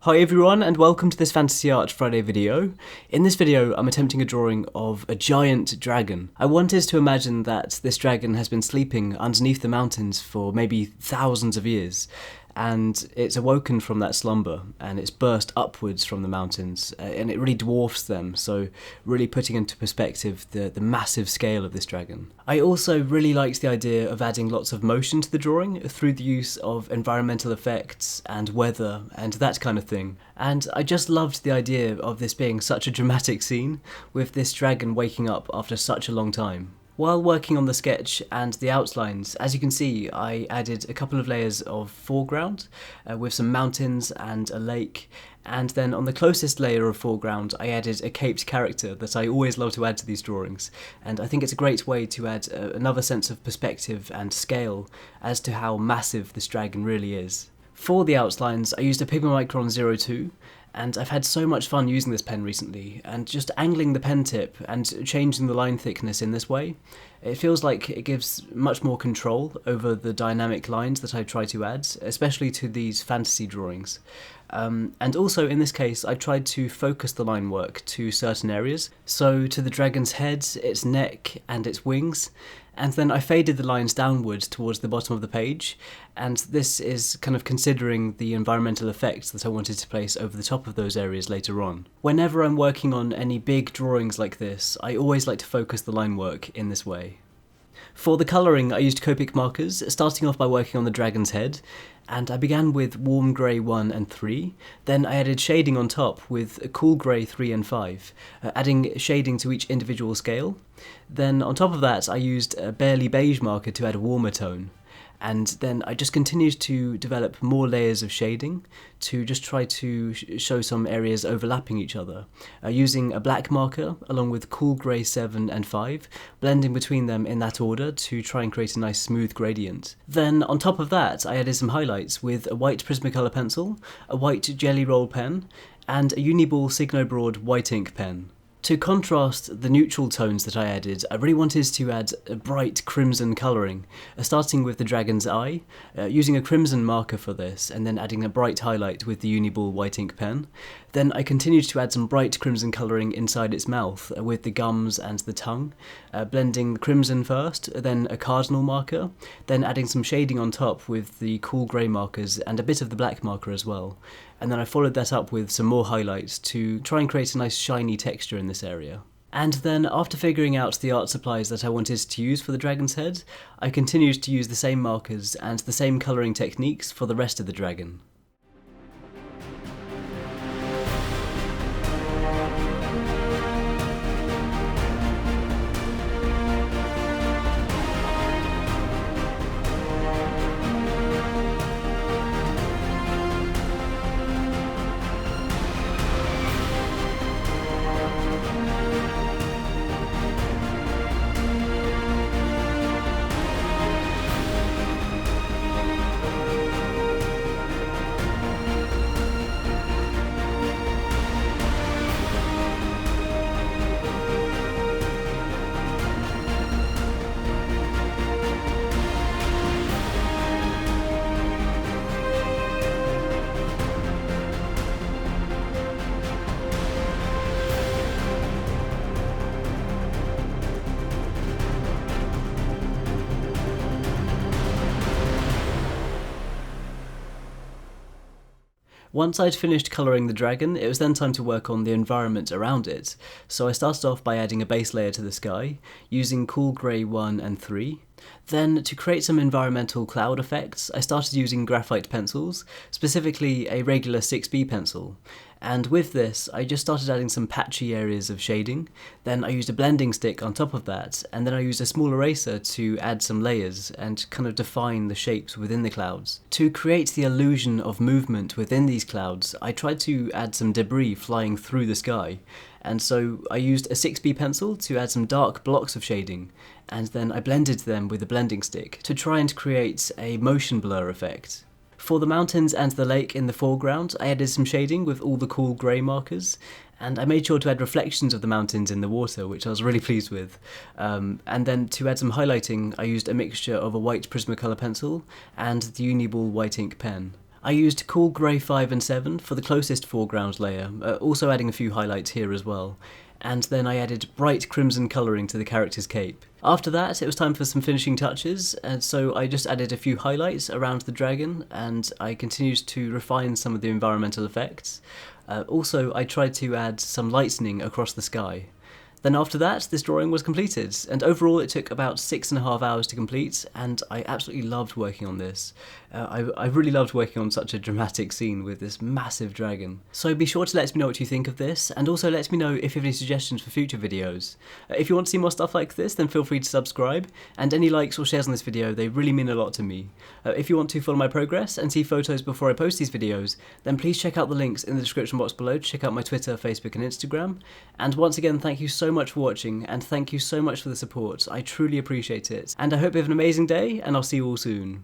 Hi everyone and welcome to this Fantasy Art Friday video. In this video I'm attempting a drawing of a giant dragon. I wanted to imagine that this dragon has been sleeping underneath the mountains for maybe thousands of years, and it's awoken from that slumber and it's burst upwards from the mountains and it really dwarfs them, so really putting into perspective the massive scale of this dragon. I also really liked the idea of adding lots of motion to the drawing through the use of environmental effects and weather and that kind of thing, and I just loved the idea of this being such a dramatic scene with this dragon waking up after such a long time. While working on the sketch and the outlines, as you can see, I added a couple of layers of foreground with some mountains and a lake, and then on the closest layer of foreground I added a caped character that I always love to add to these drawings, and I think it's a great way to add another sense of perspective and scale as to how massive this dragon really is. For the outlines I used a Prismacolor 02, and I've had so much fun using this pen recently, and just angling the pen tip and changing the line thickness in this way, it feels like it gives much more control over the dynamic lines that I try to add, especially to these fantasy drawings. And also in this case I tried to focus the line work to certain areas, so to the dragon's head, its neck and its wings, and then I faded the lines downwards towards the bottom of the page, and this is kind of considering the environmental effects that I wanted to place over the top of those areas later on. Whenever I'm working on any big drawings like this, I always like to focus the line work in this way. For the colouring I used Copic Markers, starting off by working on the dragon's head, and I began with warm grey 1 and 3, then I added shading on top with cool grey 3 and 5, adding shading to each individual scale. Then on top of that I used a barely beige marker to add a warmer tone, and then I just continued to develop more layers of shading to just try to show some areas overlapping each other, using a black marker along with cool grey 7 and 5, blending between them in that order to try and create a nice smooth gradient. Then on top of that I added some highlights with a white Prismacolor pencil, a white GellyRoll pen, and a Uniball Signo broad white ink pen. To contrast the neutral tones that I added, I really wanted to add a bright crimson colouring, starting with the dragon's eye, using a crimson marker for this, and then adding a bright highlight with the Uniball white ink pen. Then I continued to add some bright crimson colouring inside its mouth with the gums and the tongue, blending crimson first, then a cardinal marker, then adding some shading on top with the cool grey markers and a bit of the black marker as well. And then I followed that up with some more highlights to try and create a nice shiny texture in this area. And then after figuring out the art supplies that I wanted to use for the dragon's head, I continued to use the same markers and the same colouring techniques for the rest of the dragon. Once I'd finished colouring the dragon, it was then time to work on the environment around it, so I started off by adding a base layer to the sky, using cool grey 1 and 3. Then, to create some environmental cloud effects, I started using graphite pencils, specifically a regular 6B pencil, and with this I just started adding some patchy areas of shading. Then I used a blending stick on top of that, and then I used a small eraser to add some layers and kind of define the shapes within the clouds. To create the illusion of movement within these clouds, I tried to add some debris flying through the sky, and so I used a 6B pencil to add some dark blocks of shading, and then I blended them with a blending stick to try and create a motion blur effect. For the mountains and the lake in the foreground, I added some shading with all the cool grey markers, and I made sure to add reflections of the mountains in the water, which I was really pleased with. And then to add some highlighting, I used a mixture of a white Prismacolor pencil and the Uniball white ink pen. I used Cool Grey 5 and 7 for the closest foreground layer, also adding a few highlights here as well. And then I added bright crimson colouring to the character's cape. After that, it was time for some finishing touches, and so I just added a few highlights around the dragon, and I continued to refine some of the environmental effects. Also, I tried to add some lightning across the sky. Then after that, this drawing was completed, and overall it took about 6.5 hours to complete, and I absolutely loved working on this. I really loved working on such a dramatic scene with this massive dragon. So be sure to let me know what you think of this, and also let me know if you have any suggestions for future videos. If you want to see more stuff like this, then feel free to subscribe, and any likes or shares on this video, they really mean a lot to me. If you want to follow my progress and see photos before I post these videos, then please check out the links in the description box below to check out my Twitter, Facebook and Instagram. And once again, thank you so much for watching, and thank you so much for the support. I truly appreciate it, and I hope you have an amazing day, and I'll see you all soon.